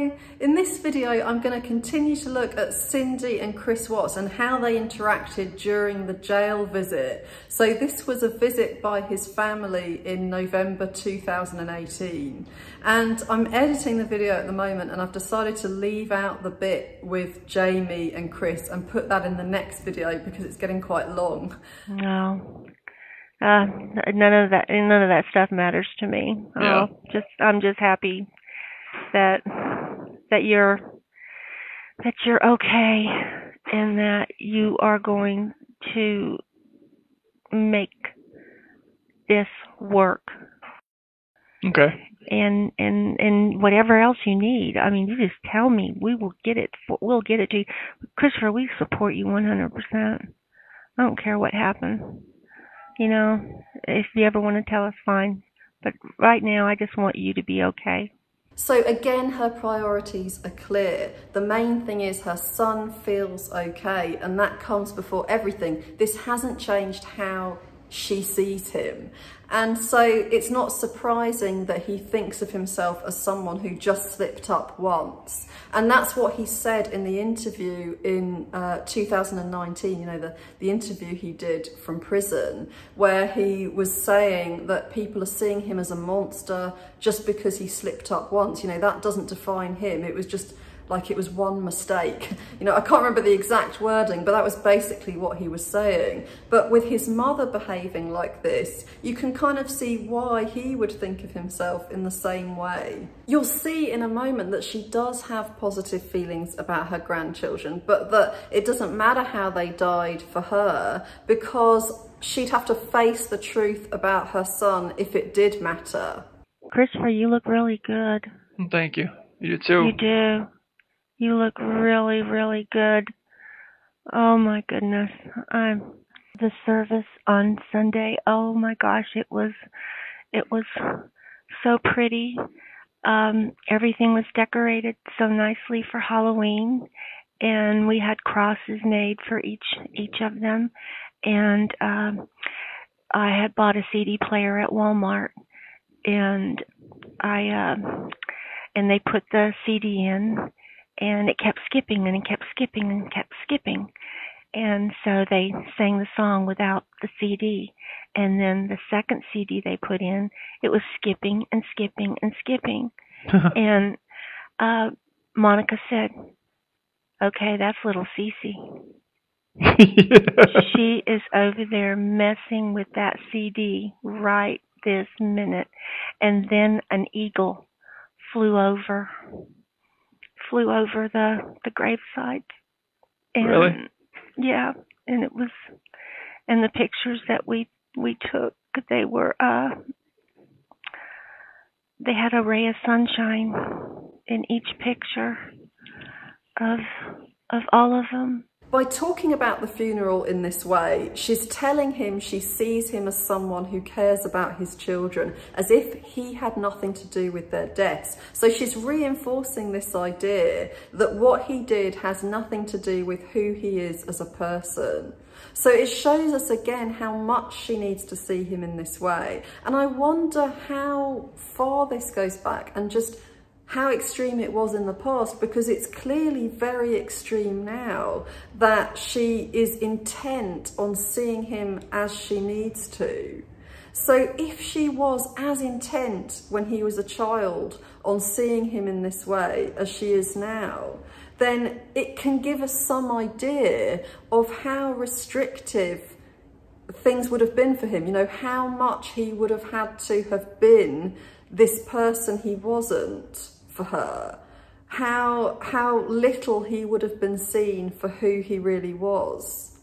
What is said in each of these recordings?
Hello! In this video I'm going to continue to look at Cindy and Chris Watts and how they interacted during the jail visit. So this was a visit by his family in November 2018, and I'm editing the video at the moment, and I've decided to leave out the bit with Jamie and Chris and put that in the next video because it's getting quite long. No. None of that stuff matters to me. Yeah. I'm just happy that you're okay and that you are going to make this work. Okay. And whatever else you need. I mean, you just tell me. We'll get it to you. Christopher, we support you 100%. I don't care what happens. You know, if you ever want to tell us, fine. But right now, I just want you to be okay. So again, her priorities are clear. The main thing is her son feels okay, and that comes before everything. This hasn't changed how she sees him. And so it's not surprising that he thinks of himself as someone who just slipped up once. And that's what he said in the interview in 2019, you know, the interview he did from prison, where he was saying that people are seeing him as a monster just because he slipped up once. You know, that doesn't define him. It was just like it was one mistake. You know, I can't remember the exact wording, but that was basically what he was saying. But with his mother behaving like this, you can kind of see why he would think of himself in the same way. You'll see in a moment that she does have positive feelings about her grandchildren, but that it doesn't matter how they died for her, because she'd have to face the truth about her son if it did matter. Christopher, you look really good. Thank you. You do too. You do. You look really, really good. Oh my goodness. The service on Sunday, oh my gosh, it was so pretty. Everything was decorated so nicely for Halloween, and we had crosses made for each of them. And I had bought a CD player at Walmart, and and they put the CD in, and it kept skipping and it kept skipping and kept skipping. And so they sang the song without the CD. And then the second CD they put in, it was skipping and skipping and skipping. And Monica said, okay, that's little Cece. She is over there messing with that CD right this minute. And then an eagle flew over the gravesites. And really? Yeah, and it was, and the pictures that we took, they were they had a ray of sunshine in each picture of all of them. By talking about the funeral in this way, she's telling him she sees him as someone who cares about his children, as if he had nothing to do with their deaths. So she's reinforcing this idea that what he did has nothing to do with who he is as a person. So it shows us again how much she needs to see him in this way. And I wonder how far this goes back and just how extreme it was in the past, because it's clearly very extreme now that she is intent on seeing him as she needs to. So if she was as intent when he was a child on seeing him in this way as she is now, then it can give us some idea of how restrictive things would have been for him. You know, how much he would have had to have been this person he wasn't for her, how little he would have been seen for who he really was.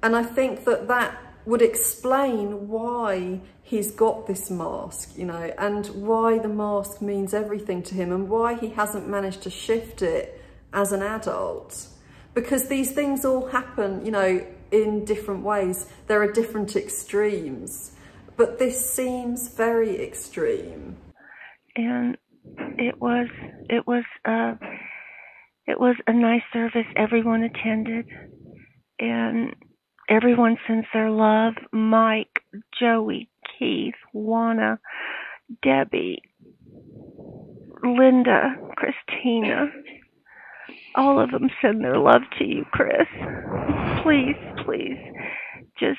And I think that would explain why he's got this mask, you know, and why the mask means everything to him, and why he hasn't managed to shift it as an adult. Because these things all happen, you know, in different ways. There are different extremes, but this seems very extreme. And it was a nice service. Everyone attended, and everyone sends their love. Mike, Joey, Keith, Juana, Debbie, Linda, Christina. All of them send their love to you, Chris. Please, please, just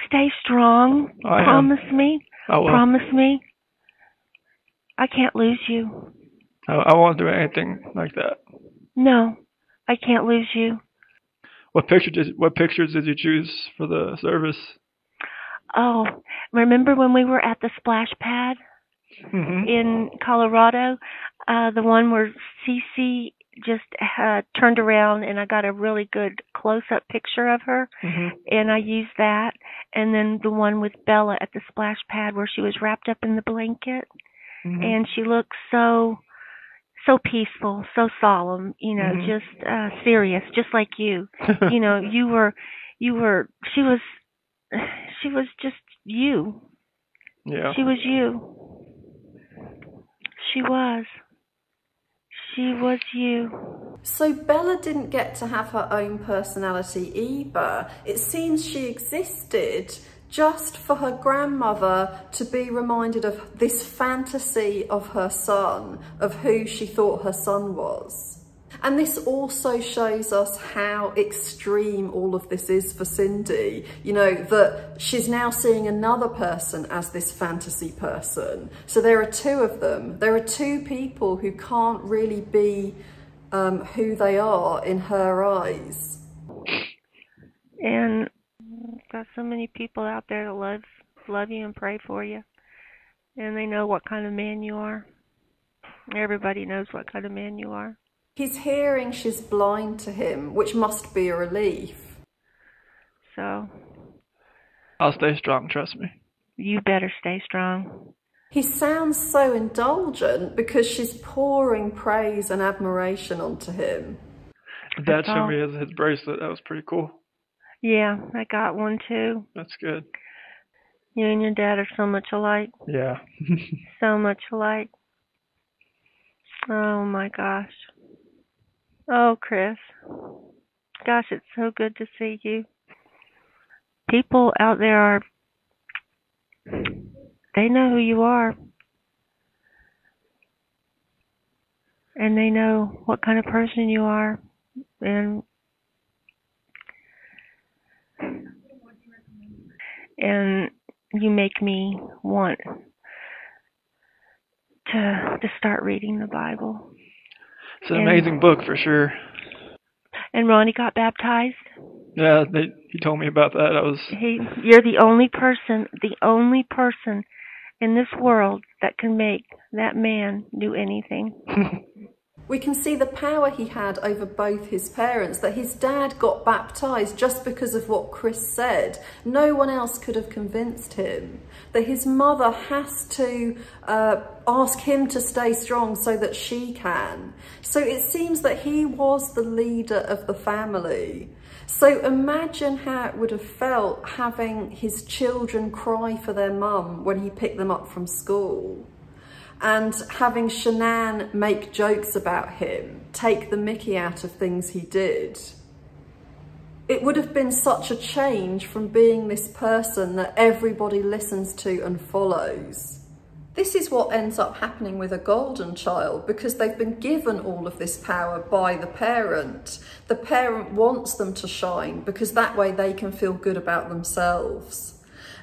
stay strong. Promise me. I will. Promise me. I can't lose you. I won't do anything like that. No, I can't lose you. What pictures did you choose for the service? Oh, remember when we were at the splash pad in Colorado? The one where Cece just turned around and I got a really good close-up picture of her, and I used that. And then the one with Bella at the splash pad where she was wrapped up in the blanket, and she looked so peaceful, so solemn, just serious, just like you. She was just you. Yeah. She was you. She was you. So Bella didn't get to have her own personality either. It seems she existed just for her grandmother to be reminded of this fantasy of her son, of who she thought her son was. And this also shows us how extreme all of this is for Cindy, that she's now seeing another person as this fantasy person. So there are two of them. There are two people who can't really be who they are in her eyes. And got so many people out there that love you and pray for you. And they know what kind of man you are. Everybody knows what kind of man you are. He's hearing she's blind to him, which must be a relief. So I'll stay strong, trust me. You better stay strong. He sounds so indulgent because she's pouring praise and admiration onto him. Dad showed me his bracelet. That was pretty cool. Yeah, I got one too. That's good. You and your dad are so much alike. Yeah. So much alike. Oh my gosh. Oh, Chris. Gosh, it's so good to see you. People out there they know who you are. And they know what kind of person you are. And you make me want to start reading the Bible. It's an amazing book for sure. And Ronnie got baptized. Yeah, he told me about that. You're the only person in this world that can make that man do anything. We can see the power he had over both his parents, that his dad got baptized just because of what Chris said. No one else could have convinced him. That his mother has to ask him to stay strong so that she can. So it seems that he was the leader of the family. So imagine how it would have felt having his children cry for their mum when he picked them up from school. And having Shanann make jokes about him, take the mickey out of things he did. It would have been such a change from being this person that everybody listens to and follows. This is what ends up happening with a golden child because they've been given all of this power by the parent. The parent wants them to shine because that way they can feel good about themselves.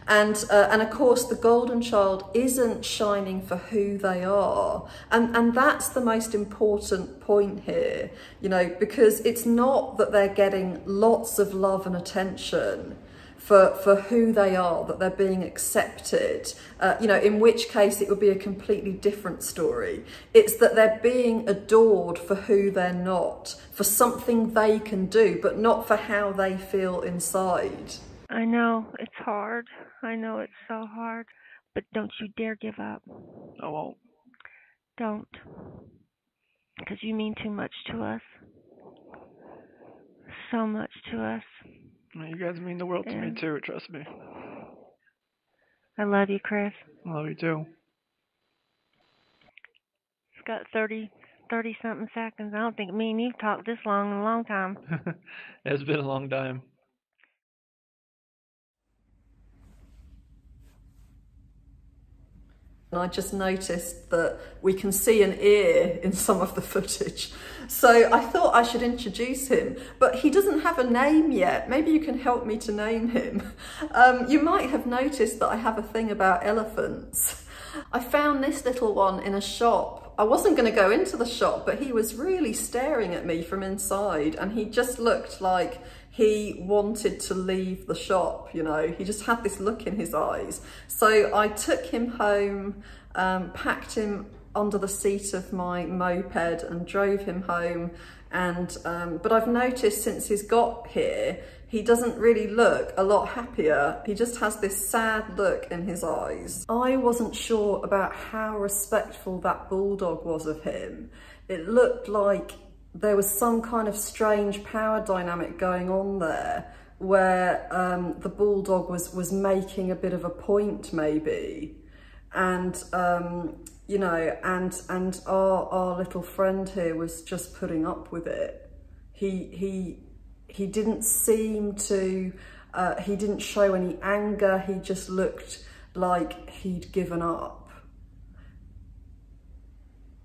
And of course, the golden child isn't shining for who they are. And that's the most important point here, because it's not that they're getting lots of love and attention for who they are, that they're being accepted, in which case it would be a completely different story. It's that they're being adored for who they're not, for something they can do, but not for how they feel inside. I know, it's hard. I know it's so hard. But don't you dare give up. I won't. Don't. Because you mean too much to us. So much to us. You guys mean the world to me too, trust me. I love you, Chris. I love you too. It's got 30-something seconds. I don't think me and you've talked this long in a long time. It's been a long time. And I just noticed that we can see an ear in some of the footage. So I thought I should introduce him, but he doesn't have a name yet. Maybe you can help me to name him. You might have noticed that I have a thing about elephants. I found this little one in a shop. I wasn't going to go into the shop, but he was really staring at me from inside, and he just looked like he wanted to leave the shop, you know. He just had this look in his eyes. So I took him home, packed him under the seat of my moped and drove him home. And but I've noticed since he's got here, he doesn't really look a lot happier. He just has this sad look in his eyes. I wasn't sure about how respectful that bulldog was of him. It looked like there was some kind of strange power dynamic going on there, where the bulldog was making a bit of a point maybe. And, you know, and our little friend here was just putting up with it. He didn't seem to, he didn't show any anger. He just looked like he'd given up.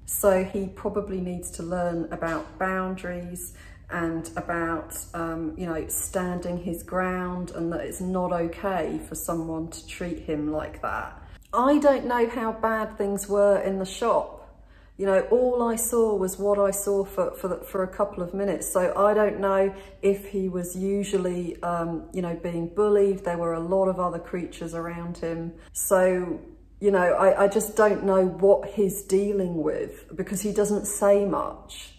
So he probably needs to learn about boundaries and about, you know, standing his ground, and that it's not okay for someone to treat him like that. I don't know how bad things were in the shop. You know, all I saw was what I saw for a couple of minutes. So I don't know if he was usually, you know, being bullied. There were a lot of other creatures around him. So, you know, I just don't know what he's dealing with, because he doesn't say much.